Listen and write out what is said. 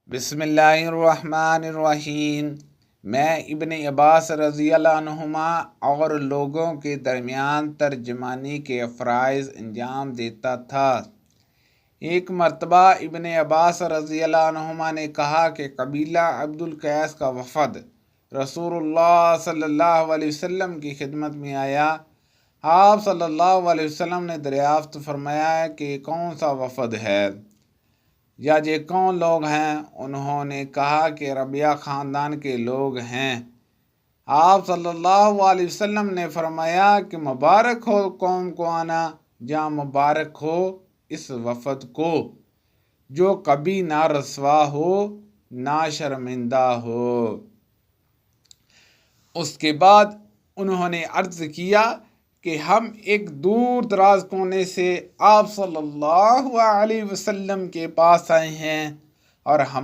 بسم اللہ الرحمن الرحیم۔ میں ابن عباس رضی اللہ عنہما اور لوگوں کے درمیان ترجمانی کے فرائض انجام دیتا تھا۔ ایک مرتبہ ابن عباس رضی اللہ عنہما نے کہا کہ قبیلہ عبد القیس کا وفد رسول اللہ صلی اللہ علیہ وسلم کی خدمت میں آیا۔ آپ صلی اللہ علیہ وسلم نے دریافت فرمایا کہ کون سا وفد ہے یا یہ کون لوگ ہیں؟ انہوں نے کہا کہ ربیہ خاندان کے لوگ ہیں۔ آپ صلی اللہ علیہ وسلم نے فرمایا کہ مبارک ہو قوم کو آنا، یا مبارک ہو اس وفد کو جو کبھی نہ رسوا ہو نہ شرمندہ ہو۔ اس کے بعد انہوں نے عرض کیا کہ ہم ایک دور دراز کونے سے آپ صلی اللہ علیہ وسلم کے پاس آئے ہیں اور ہم